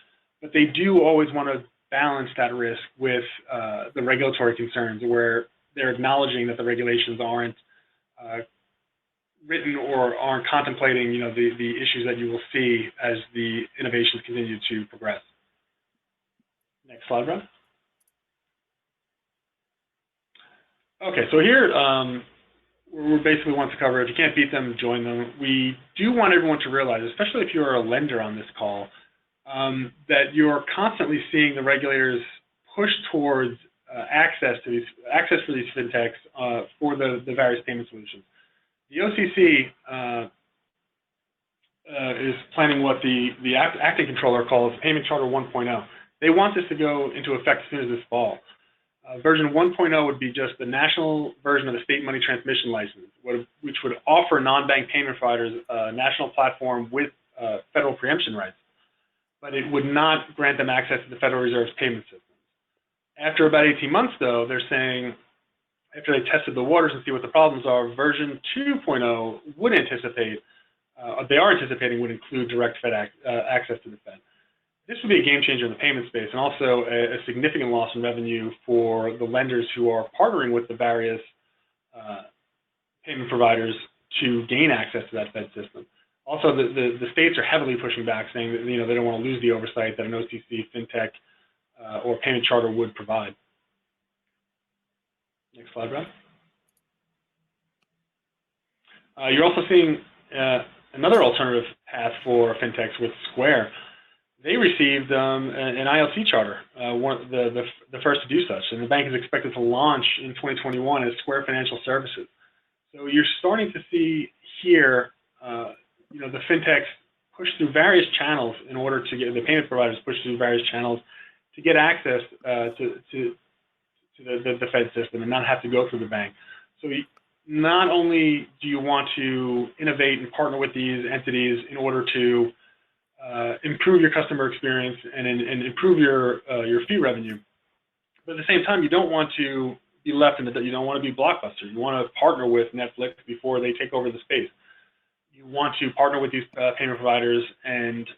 but they do always want to balance that risk with the regulatory concerns, where they're acknowledging that the regulations aren't written or aren't contemplating the issues that you will see as the innovations continue to progress. Next slide, Brad. Okay, so here we basically want to cover, if you can't beat them, join them. We do want everyone to realize, especially if you're a lender on this call, that you're constantly seeing the regulators push towards access for these fintechs for the various payment solutions. The OCC is planning what the acting controller calls Payment Charter 1.0. They want this to go into effect as soon as this fall. Version 1.0 would be just the national version of the state money transmission license, which would offer non-bank payment providers a national platform with federal preemption rights, but it would not grant them access to the Federal Reserve's payment systems. After about 18 months, though, they're saying, after they tested the waters and see what the problems are, version 2.0 would anticipate, they are anticipating would include direct Fed access to the Fed. This would be a game changer in the payment space, and also a significant loss in revenue for the lenders who are partnering with the various payment providers to gain access to that Fed system. Also, the states are heavily pushing back, saying that they don't want to lose the oversight that an OCC, FinTech, or payment charter would provide. Next slide, Brad. You're also seeing another alternative path for fintechs with Square. They received an ILC charter, the first to do such, and the bank is expected to launch in 2021 as Square Financial Services. So you're starting to see here, the fintechs push through various channels in order to get the payment providers push through various channels to get access to the Fed system and not have to go through the bank. So not only do you want to innovate and partner with these entities in order to improve your customer experience and improve your fee revenue, but at the same time, you don't want to be left in you don't want to be Blockbuster. You want to partner with Netflix before they take over the space. You want to partner with these payment providers and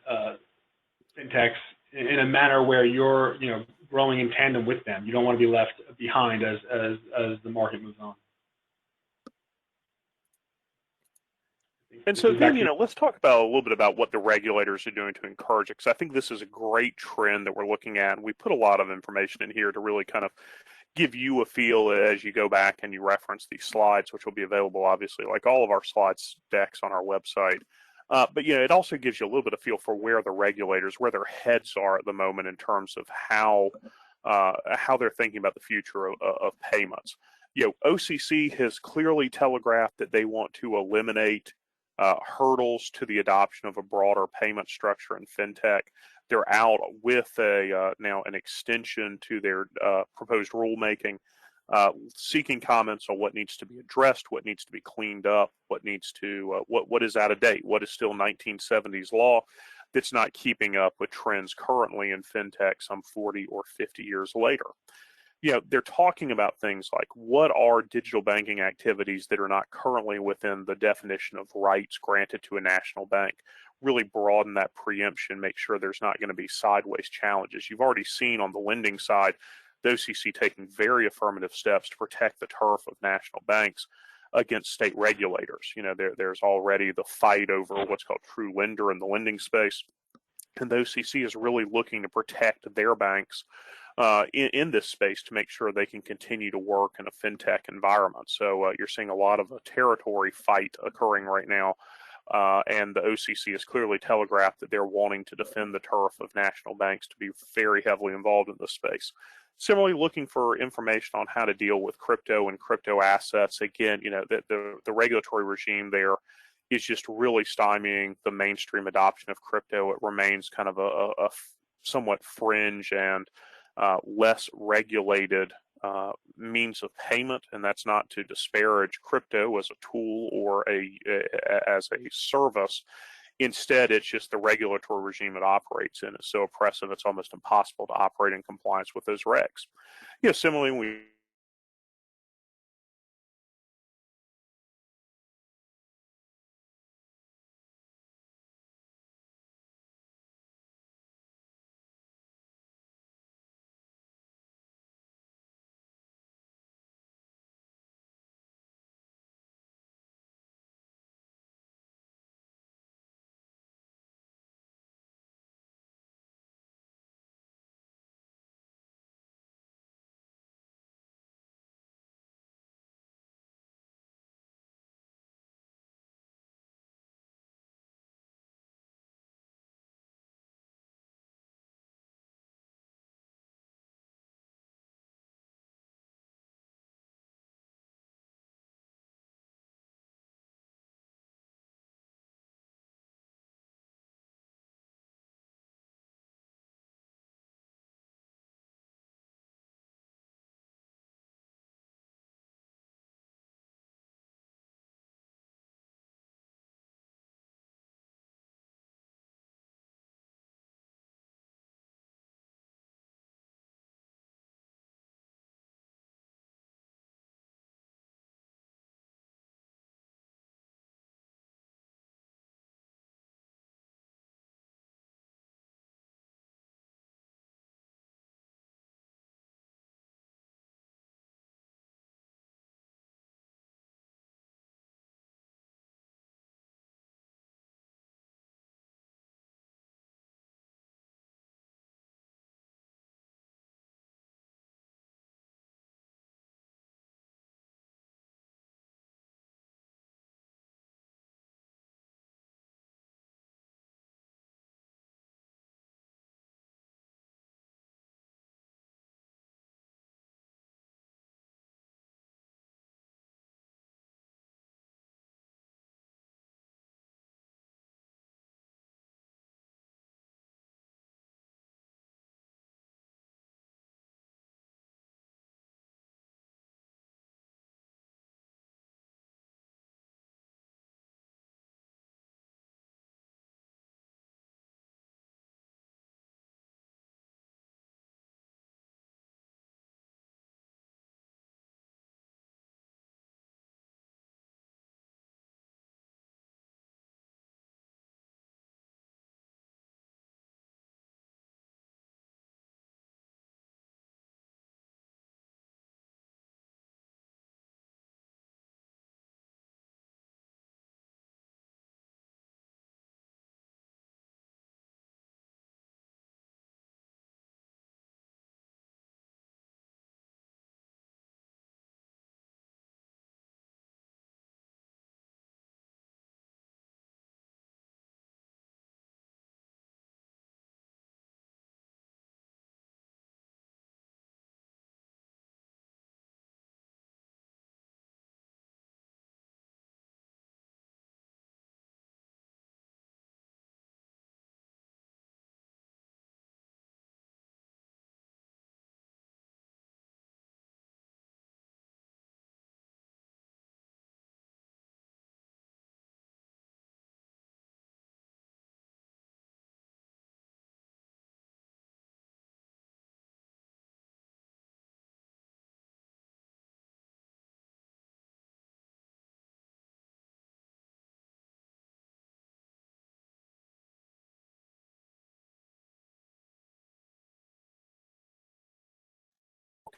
fintechs in a manner where you're growing in tandem with them. You don't want to be left behind as the market moves on. And so then, let's talk about a little bit about what the regulators are doing to encourage it, because I think this is a great trend that we're looking at. And we put a lot of information in here to really kind of give you a feel as you go back and you reference these slides, which will be available, obviously, like all of our slides decks on our website. But, it also gives you a little bit of feel for where the regulators, where their heads are at the moment in terms of how they're thinking about the future of payments. OCC has clearly telegraphed that they want to eliminate hurdles to the adoption of a broader payment structure in fintech. They're out with now an extension to their proposed rulemaking, seeking comments on what needs to be addressed, what needs to be cleaned up, what needs to what is out of date, what is still 1970s law that's not keeping up with trends currently in fintech some 40 or 50 years later. They're talking about things like what are digital banking activities that are not currently within the definition of rights granted to a national bank. Really broaden that preemption, make sure there's not going to be sideways challenges. You've already seen on the lending side, the OCC taking very affirmative steps to protect the turf of national banks against state regulators. There's already the fight over what's called true lender in the lending space. And the OCC is really looking to protect their banks in this space to make sure they can continue to work in a fintech environment. So you're seeing a lot of a territory fight occurring right now, and the OCC has clearly telegraphed that they're wanting to defend the turf of national banks to be very heavily involved in this space. Similarly, looking for information on how to deal with crypto and crypto assets. Again, the regulatory regime there is just really stymieing the mainstream adoption of crypto. It remains kind of a somewhat fringe and less regulated means of payment, and that's not to disparage crypto as a tool or as a service. Instead, it's just the regulatory regime it operates in is so oppressive it's almost impossible to operate in compliance with those regs. Similarly, we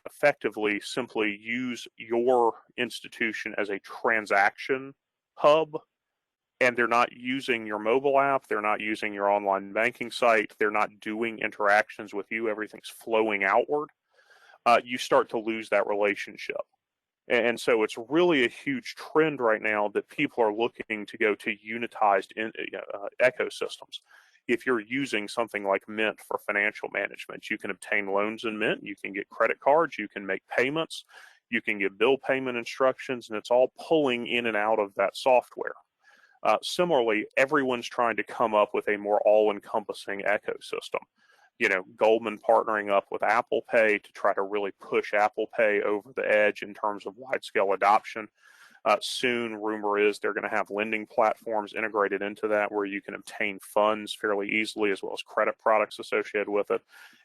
effectively simply use your institution as a transaction hub, and they're not using your mobile app, they're not using your online banking site, they're not doing interactions with you, everything's flowing outward, you start to lose that relationship. And so it's really a huge trend right now that people are looking to go to unitized ecosystems. If you're using something like Mint for financial management, you can obtain loans in Mint, you can get credit cards, you can make payments, you can get bill payment instructions, and it's all pulling in and out of that software. Similarly, everyone's trying to come up with a more all-encompassing ecosystem. Goldman partnering up with Apple Pay to try to really push Apple Pay over the edge in terms of wide-scale adoption. Soon, rumor is they're going to have lending platforms integrated into that where you can obtain funds fairly easily, as well as credit products associated with it.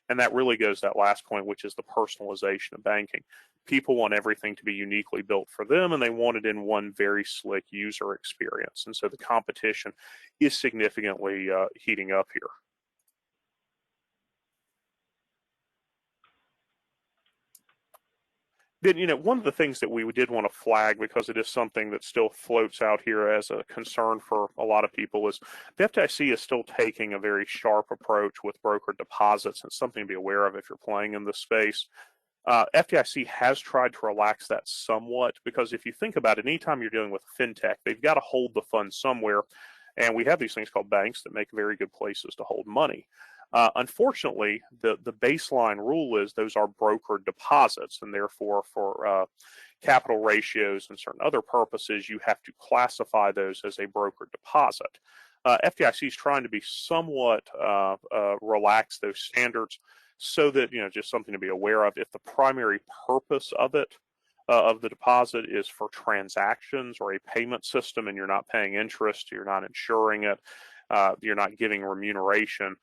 And that really goes to that last point, which is the personalization of banking. People want everything to be uniquely built for them, and they want it in one very slick user experience. And so the competition is significantly heating up here. Then, one of the things that we did want to flag, because it is something that still floats out here as a concern for a lot of people, is the FDIC is still taking a very sharp approach with brokered deposits. It's something to be aware of if you're playing in this space. FDIC has tried to relax that somewhat, because if you think about it, anytime you're dealing with fintech, they've got to hold the funds somewhere. And we have these things called banks that make very good places to hold money. Unfortunately, the baseline rule is those are brokered deposits, and therefore for capital ratios and certain other purposes, you have to classify those as a brokered deposit. FDIC is trying to be somewhat relax those standards so that, just something to be aware of. If the primary purpose of it, of the deposit, is for transactions or a payment system and you're not paying interest, you're not insuring it, you're not giving remuneration,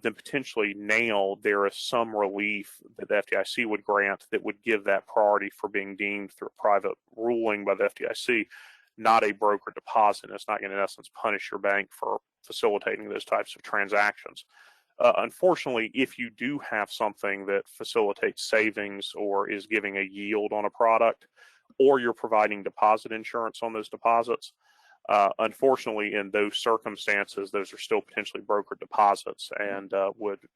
then potentially now there is some relief that the FDIC would grant that would give that priority for being deemed through a private ruling by the FDIC, not a broker deposit. It's not going to, in essence, punish your bank for facilitating those types of transactions. Unfortunately, if you do have something that facilitates savings or is giving a yield on a product, or you're providing deposit insurance on those deposits, unfortunately, in those circumstances, those are still potentially brokered deposits, and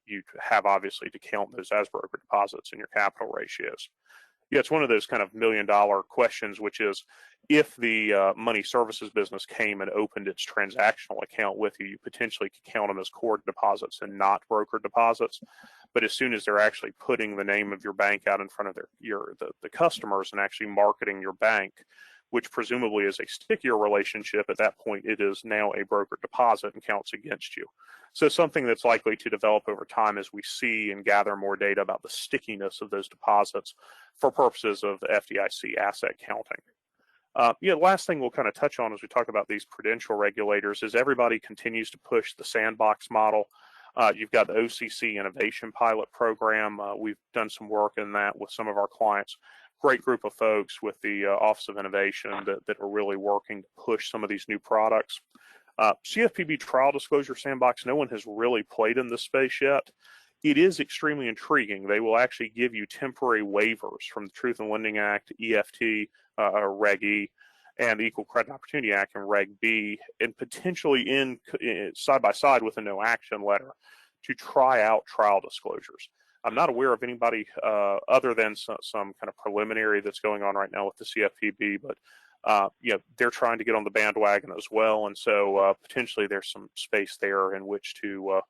you have obviously to count those as brokered deposits in your capital ratios. Yeah, it's one of those kind of million-dollar questions, which is if the money services business came and opened its transactional account with you, you potentially could count them as core deposits and not brokered deposits. But as soon as they're actually putting the name of your bank out in front of the customers and actually marketing your bank, which presumably is a stickier relationship, at that point it is now a brokered deposit and counts against you. So something that's likely to develop over time as we see and gather more data about the stickiness of those deposits for purposes of the FDIC asset counting. Last thing we'll kind of touch on as we talk about these prudential regulators is everybody continues to push the sandbox model. You've got the OCC Innovation Pilot Program. We've done some work in that with some of our clients. Great group of folks with the Office of Innovation that are really working to push some of these new products. CFPB Trial Disclosure Sandbox, no one has really played in this space yet. It is extremely intriguing. They will actually give you temporary waivers from the Truth in Lending Act, EFT, Reg E, and the Equal Credit Opportunity Act and Reg B, and potentially in side by side with a no action letter to try out trial disclosures. I'm not aware of anybody other than some kind of preliminary that's going on right now with the CFPB, but they're trying to get on the bandwagon as well, and so potentially there's some space there in which to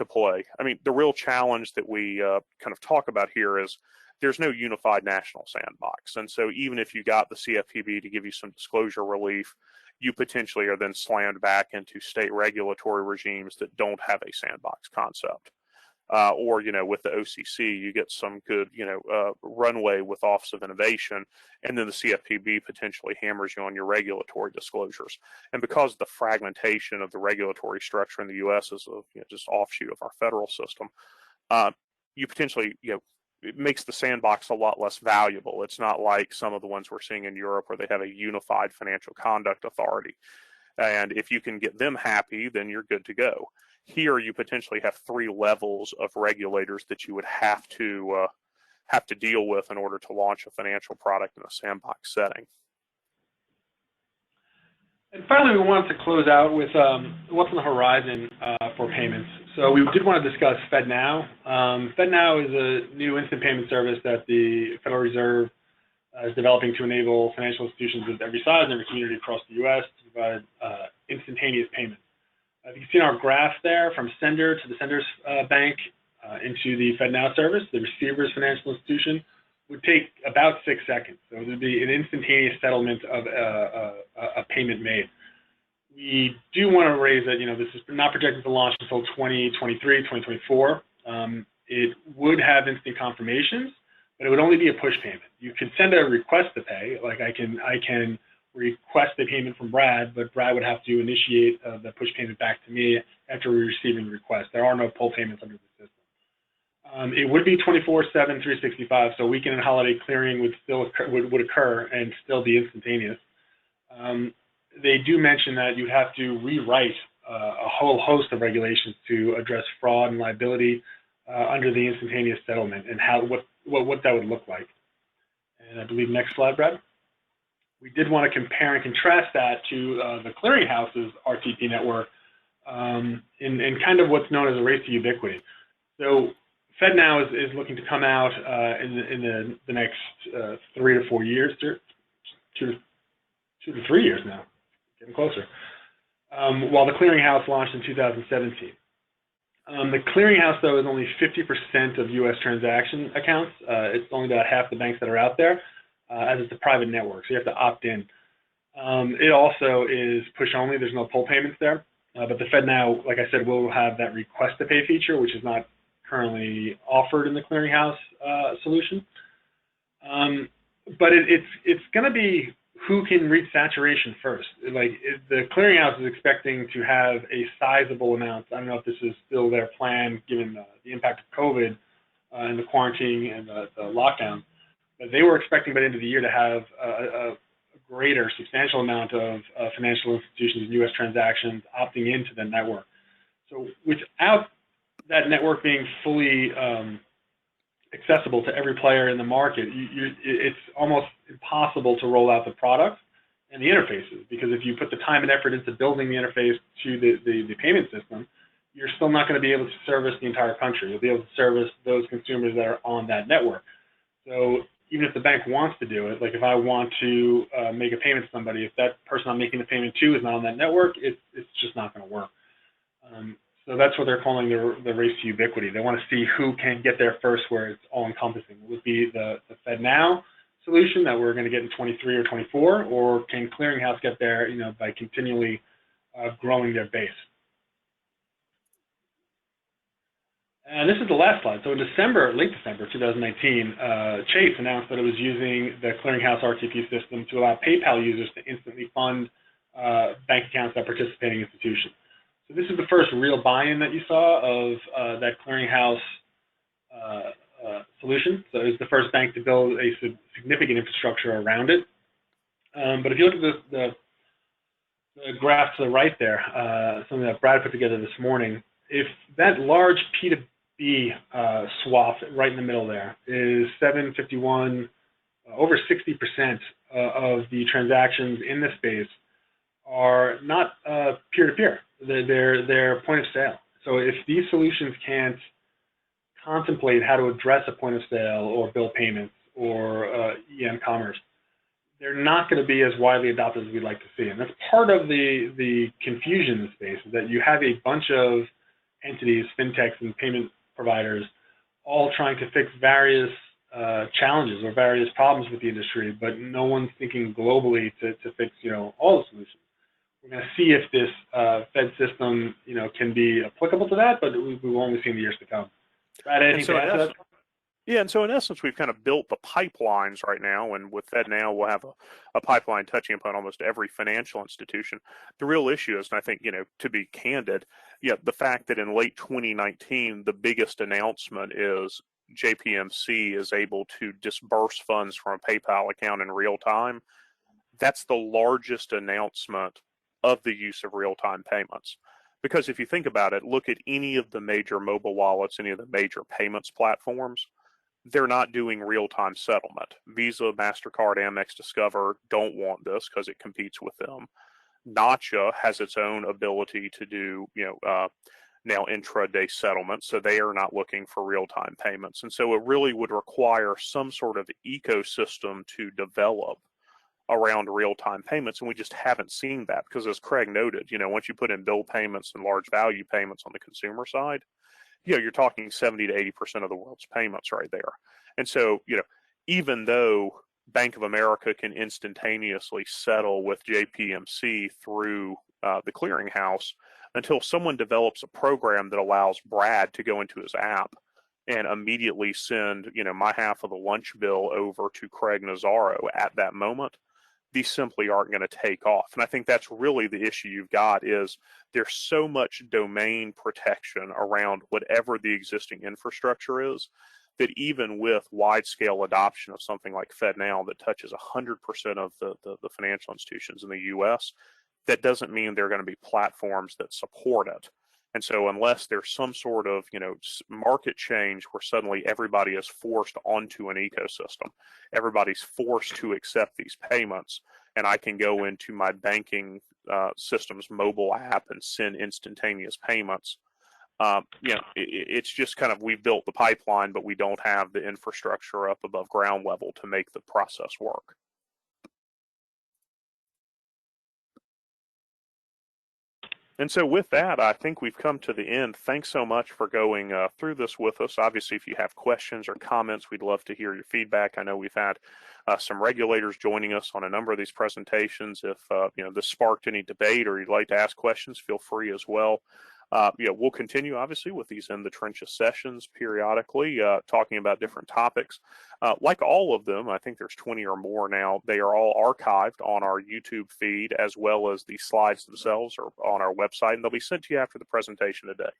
play. I mean, the real challenge that we kind of talk about here is there's no unified national sandbox, and so even if you got the CFPB to give you some disclosure relief, you potentially are then slammed back into state regulatory regimes that don't have a sandbox concept. Or, with the OCC, you get some good, runway with Office of Innovation, and then the CFPB potentially hammers you on your regulatory disclosures. And because of the fragmentation of the regulatory structure in the U.S. as a just offshoot of our federal system, you potentially, it makes the sandbox a lot less valuable. It's not like some of the ones we're seeing in Europe where they have a unified financial conduct authority. And if you can get them happy, then you're good to go. Here, you potentially have 3 levels of regulators that you would have to have to deal with in order to launch a financial product in a sandbox setting. And finally, we wanted to close out with what's on the horizon for payments. So we did want to discuss FedNow. FedNow is a new instant payment service that the Federal Reserve is developing to enable financial institutions of every size and every community across the U.S. to provide instantaneous payments. You can see in our graph there, from sender to the sender's bank into the FedNow service, the receiver's financial institution would take about 6 seconds. So it would be an instantaneous settlement of a payment made. We do want to raise that, this is not projected to launch until 2023, 2024. It would have instant confirmations, but it would only be a push payment. You could send a request to pay, like I can request a payment from Brad, but Brad would have to initiate the push payment back to me after receiving the request. There are no pull payments under the system. It would be 24/7, 365, so weekend and holiday clearing would occur and still be instantaneous. They do mention that you'd have to rewrite a whole host of regulations to address fraud and liability under the instantaneous settlement and what that would look like. And I believe next slide, Brad. We did want to compare and contrast that to the clearinghouse's RTP network in kind of what's known as a race to ubiquity. So FedNow is looking to come out in the next 3 to 4 years, 2 to 3 years now, getting closer, while the clearinghouse launched in 2017. The clearinghouse, though, is only 50% of U.S. transaction accounts. It's only about half the banks that are out there, as it's a private network, so you have to opt in. It also is push only. There's no pull payments there, but the FedNow, like I said, will have that request to pay feature, which is not currently offered in the clearinghouse solution. But it's going to be who can reach saturation first. The clearinghouse is expecting to have a sizable amount. I don't know if this is still their plan given the impact of COVID and the quarantine and the lockdown, but they were expecting by the end of the year to have a greater, substantial amount of financial institutions and U.S. transactions opting into the network. So without that network being fully accessible to every player in the market, it's almost impossible to roll out the product and the interfaces, because if you put the time and effort into building the interface to the payment system, you're still not going to be able to service the entire country. You'll be able to service those consumers that are on that network. So even if the bank wants to do it, like if I want to make a payment to somebody, if that person I'm making the payment to is not on that network, it's just not going to work. So that's what they're calling the race to ubiquity. They want to see who can get there first, where it's all-encompassing. Would be the FedNow solution that we're going to get in 23 or 24, or can Clearinghouse get there, by continually growing their base? And this is the last slide. So in late December 2019, Chase announced that it was using the Clearinghouse RTP system to allow PayPal users to instantly fund bank accounts at participating institutions. So this is the first real buy-in that you saw of that clearinghouse solution. So it was the first bank to build a significant infrastructure around it. But if you look at the graph to the right there, something that Brad put together this morning, if that large P2B swath right in the middle there is 751, over 60% of the transactions in this space are not peer-to-peer. They're point of sale. So if these solutions can't contemplate how to address a point of sale or bill payments or EM commerce, they're not going to be as widely adopted as we'd like to see. And that's part of the confusion in the space, is that you have a bunch of entities, fintechs and payment providers, all trying to fix various challenges or various problems with the industry, but no one's thinking globally to fix all the solutions. We're going to see if this Fed system can be applicable to that, but we will only see in the years to come. Brad, anything to add to that? Yeah, and so in essence, we've kind of built the pipelines right now, and with FedNow, we'll have a pipeline touching upon almost every financial institution. The real issue is, and I think, to be candid, the fact that in late 2019, the biggest announcement is JPMC is able to disburse funds from a PayPal account in real time. That's the largest announcement of the use of real-time payments. Because if you think about it, look at any of the major mobile wallets, any of the major payments platforms, they're not doing real-time settlement. Visa, MasterCard, Amex, Discover don't want this because it competes with them. Nacha has its own ability to do, now intraday settlement, so they are not looking for real-time payments. And so it really would require some sort of ecosystem to develop around real-time payments, and we just haven't seen that because, as Craig noted, once you put in bill payments and large value payments on the consumer side, you're talking 70 to 80% of the world's payments right there. And so, even though Bank of America can instantaneously settle with JPMC through the clearinghouse, until someone develops a program that allows Brad to go into his app and immediately send, my half of the lunch bill over to Craig Nazzaro at that moment, these simply aren't going to take off. And I think that's really the issue you've got, is there's so much domain protection around whatever the existing infrastructure is, that even with wide-scale adoption of something like FedNow that touches 100% of the financial institutions in the U.S., that doesn't mean they're going to be platforms that support it. And so unless there's some sort of, market change where suddenly everybody is forced onto an ecosystem, everybody's forced to accept these payments, and I can go into my banking system's mobile app and send instantaneous payments, it's just kind of, we've built the pipeline, but we don't have the infrastructure up above ground level to make the process work. And so with that, I think we've come to the end. Thanks so much for going through this with us. Obviously, if you have questions or comments, we'd love to hear your feedback. I know we've had some regulators joining us on a number of these presentations. If this sparked any debate or you'd like to ask questions, feel free as well. We'll continue, obviously, with these In the Trenches sessions periodically, talking about different topics. Like all of them, I think there's 20 or more now. They are all archived on our YouTube feed, as well as the slides themselves are on our website, and they'll be sent to you after the presentation today.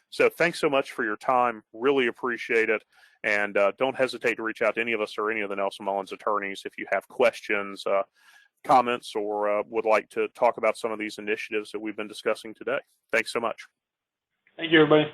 So thanks so much for your time. Really appreciate it. And don't hesitate to reach out to any of us or any of the Nelson Mullins attorneys if you have questions, comments, or would like to talk about some of these initiatives that we've been discussing today. Thanks so much. Thank you, everybody.